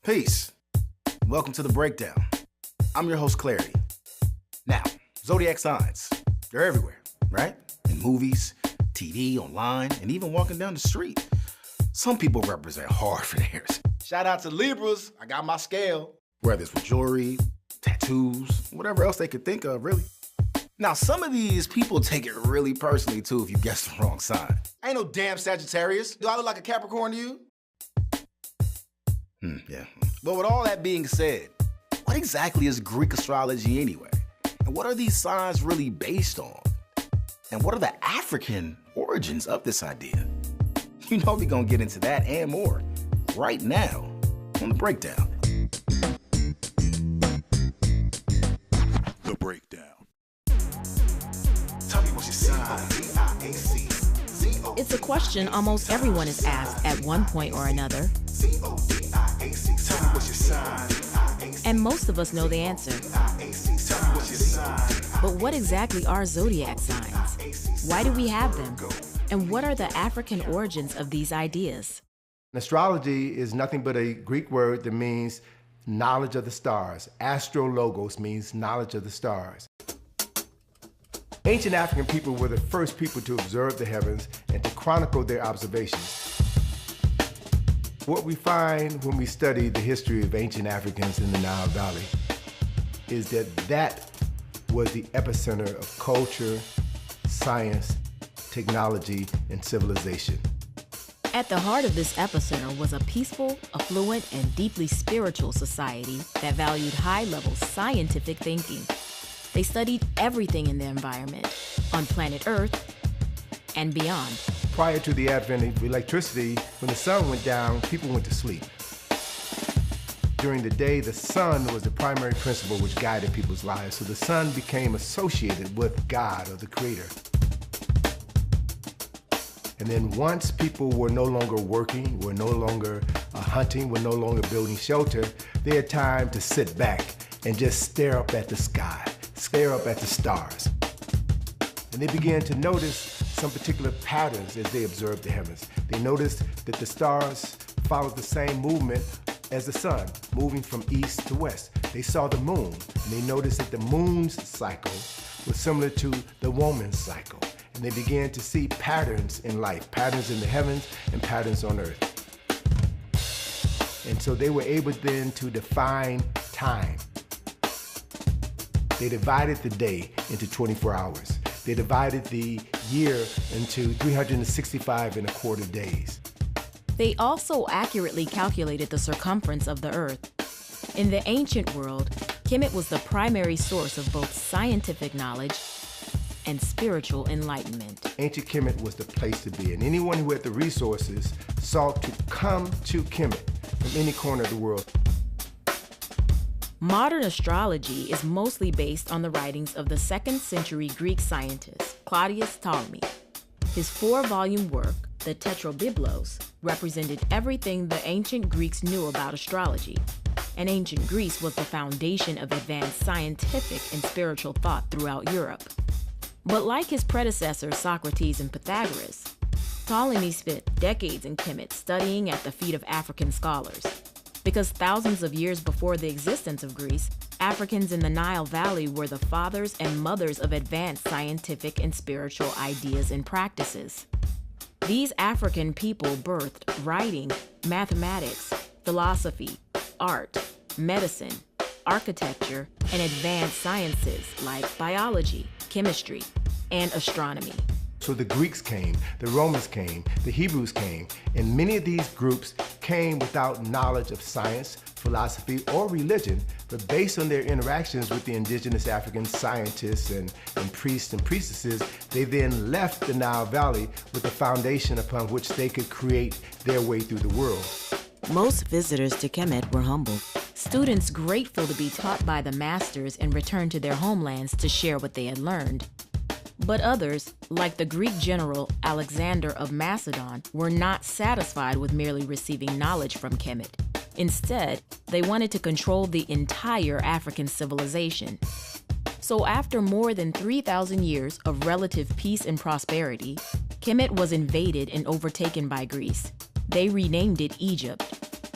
Peace. Welcome to The Breakdown. I'm your host, Clarity. Now, zodiac signs, they're everywhere, right? In movies, TV, online, and even walking down the street. Some people represent hard for theirs. Shout out to Libras, I got my scale. Whether it's with jewelry, tattoos, whatever else they could think of, really. Now, some of these people take it really personally, too, if you guess the wrong sign. I ain't no damn Sagittarius. Do I look like a Capricorn to you? Yeah. But with all that being said, what exactly is Greek astrology anyway? And what are these signs really based on? And what are the African origins of this idea? You know we're gonna get into that and more right now on The Breakdown. The Breakdown. Tell me what's your sign. It's a question almost everyone is asked at one point or another. And most of us know the answer. But what exactly are zodiac signs? Why do we have them? And what are the African origins of these ideas? Astrology is nothing but a Greek word that means knowledge of the stars. Astrologos means knowledge of the stars. Ancient African people were the first people to observe the heavens and to chronicle their observations. What we find when we study the history of ancient Africans in the Nile Valley is that that was the epicenter of culture, science, technology, and civilization. At the heart of this epicenter was a peaceful, affluent, and deeply spiritual society that valued high-level scientific thinking. They studied everything in the environment, on planet Earth and beyond. Prior to the advent of electricity, when the sun went down, people went to sleep. During the day, the sun was the primary principle which guided people's lives, so the sun became associated with God or the Creator. And then once people were no longer working, were no longer hunting, were no longer building shelter, they had time to sit back and just stare up at the sky, stare up at the stars. And they began to notice some particular patterns as they observed the heavens. They noticed that the stars followed the same movement as the sun, moving from east to west. They saw the moon, and they noticed that the moon's cycle was similar to the woman's cycle. And they began to see patterns in life, patterns in the heavens and patterns on earth. And so they were able then to define time. They divided the day into 24 hours. They divided the year into 365 and a quarter days. They also accurately calculated the circumference of the Earth. In the ancient world, Kemet was the primary source of both scientific knowledge and spiritual enlightenment. Ancient Kemet was the place to be, and anyone who had the resources sought to come to Kemet from any corner of the world. Modern astrology is mostly based on the writings of the 2nd century Greek scientist Claudius Ptolemy. His 4-volume work, the Tetrabiblos, represented everything the ancient Greeks knew about astrology, and ancient Greece was the foundation of advanced scientific and spiritual thought throughout Europe. But like his predecessors Socrates and Pythagoras, Ptolemy spent decades in Kemet studying at the feet of African scholars. Because thousands of years before the existence of Greece, Africans in the Nile Valley were the fathers and mothers of advanced scientific and spiritual ideas and practices. These African people birthed writing, mathematics, philosophy, art, medicine, architecture, and advanced sciences like biology, chemistry, and astronomy. So the Greeks came, the Romans came, the Hebrews came, and many of these groups came without knowledge of science, philosophy, or religion, but based on their interactions with the indigenous African scientists and priests and priestesses, they then left the Nile Valley with a foundation upon which they could create their way through the world. Most visitors to Kemet were humble, students grateful to be taught by the masters and return to their homelands to share what they had learned. But others, like the Greek general Alexander of Macedon, were not satisfied with merely receiving knowledge from Kemet. Instead, they wanted to control the entire African civilization. So after more than 3,000 years of relative peace and prosperity, Kemet was invaded and overtaken by Greece. They renamed it Egypt.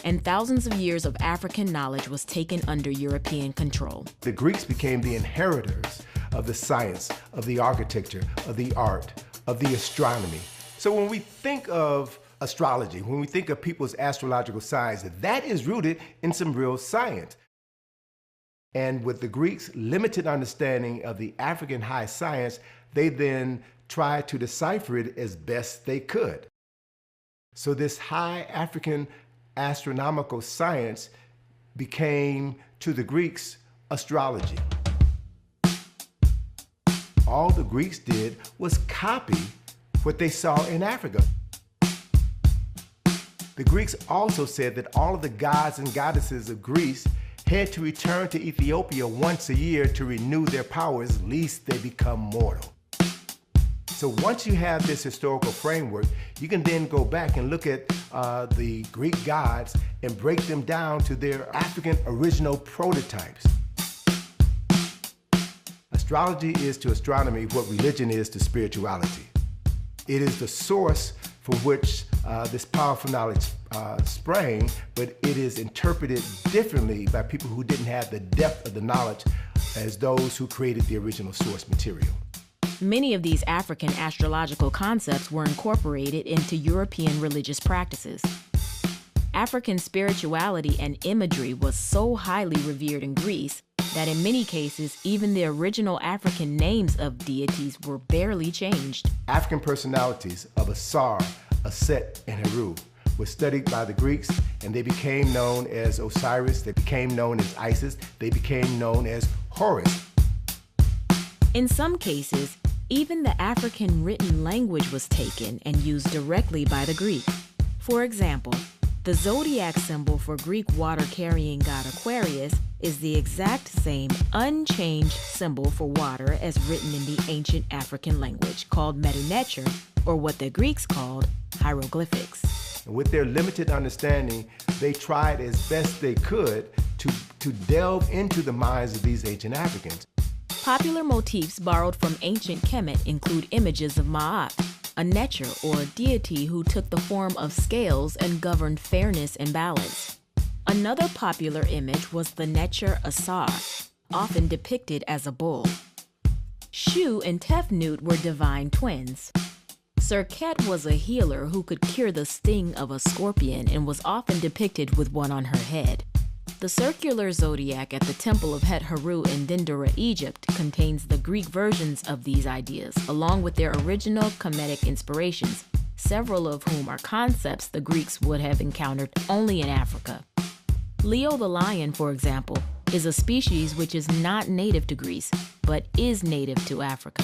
and thousands of years of African knowledge was taken under European control. The Greeks became the inheritors of the science, of the architecture, of the art, of the astronomy. So when we think of astrology, when we think of people's astrological signs, that is rooted in some real science. And with the Greeks' limited understanding of the African high science, they then tried to decipher it as best they could. So this high African astronomical science became, to the Greeks, astrology. All the Greeks did was copy what they saw in Africa. The Greeks also said that all of the gods and goddesses of Greece had to return to Ethiopia once a year to renew their powers, lest they become mortal. So once you have this historical framework, you can then go back and look at the Greek gods and break them down to their African original prototypes. Astrology is to astronomy what religion is to spirituality. It is the source from which this powerful knowledge sprang, but it is interpreted differently by people who didn't have the depth of the knowledge as those who created the original source material. Many of these African astrological concepts were incorporated into European religious practices. African spirituality and imagery was so highly revered in Greece that in many cases, even the original African names of deities were barely changed. African personalities of Asar, Aset, and Heru were studied by the Greeks, and they became known as Osiris, they became known as Isis, they became known as Horus. In some cases, even the African written language was taken and used directly by the Greek. For example, the zodiac symbol for Greek water-carrying god Aquarius is the exact same unchanged symbol for water as written in the ancient African language called Medu Neter, or what the Greeks called hieroglyphics. With their limited understanding, they tried as best they could to delve into the minds of these ancient Africans. Popular motifs borrowed from ancient Kemet include images of Ma'at, a Neter or deity who took the form of scales and governed fairness and balance. Another popular image was the Neter Asar, often depicted as a bull. Shu and Tefnut were divine twins. Serket was a healer who could cure the sting of a scorpion and was often depicted with one on her head. The circular zodiac at the Temple of Het Heru in Dendera, Egypt, contains the Greek versions of these ideas, along with their original Kemetic inspirations, several of whom are concepts the Greeks would have encountered only in Africa. Leo the lion, for example, is a species which is not native to Greece, but is native to Africa.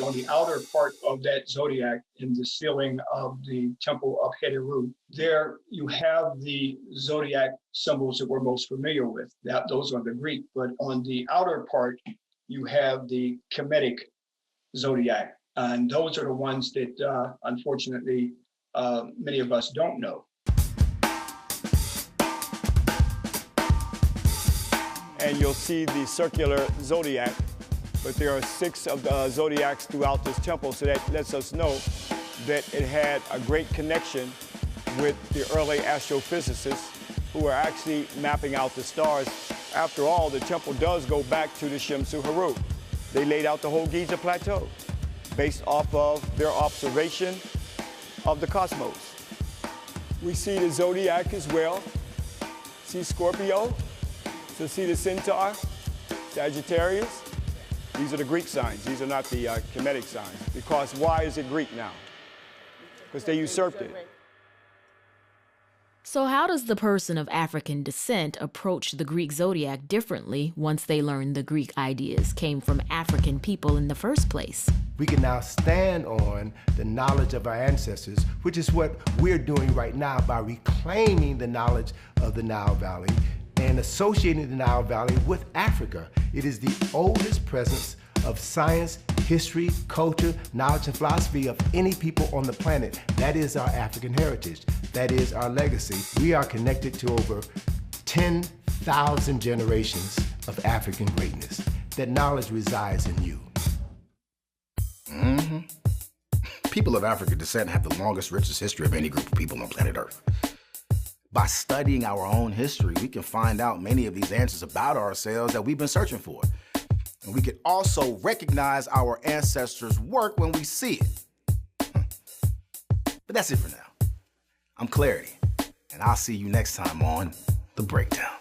On the outer part of that zodiac in the ceiling of the Temple of Het Heru, there you have the zodiac symbols that we're most familiar with. Those are the Greek, but on the outer part, you have the Kemetic zodiac. And those are the ones that, unfortunately, many of us don't know. And you'll see the circular zodiac, but there are 6 of the zodiacs throughout this temple, so that lets us know that it had a great connection with the early astrophysicists who were actually mapping out the stars. After all, the temple does go back to the Shemsu Heru. They laid out the whole Giza Plateau based off of their observation of the cosmos. We see the zodiac as well. See Scorpio, so see the Centaur, Sagittarius. These are the Greek signs. These are not the Kemetic signs. Because why is it Greek now? Because they usurped it. So how does the person of African descent approach the Greek zodiac differently once they learn the Greek ideas came from African people in the first place? We can now stand on the knowledge of our ancestors, which is what we're doing right now by reclaiming the knowledge of the Nile Valley and associating the Nile Valley with Africa. It is the oldest presence of science, history, culture, knowledge, and philosophy of any people on the planet. That is our African heritage. That is our legacy. We are connected to over 10,000 generations of African greatness. That knowledge resides in you. Mm-hmm. People of African descent have the longest, richest history of any group of people on planet Earth. By studying our own history, we can find out many of these answers about ourselves that we've been searching for. And we can also recognize our ancestors' work when we see it. But that's it for now. I'm Clarity, and I'll see you next time on The Breakdown.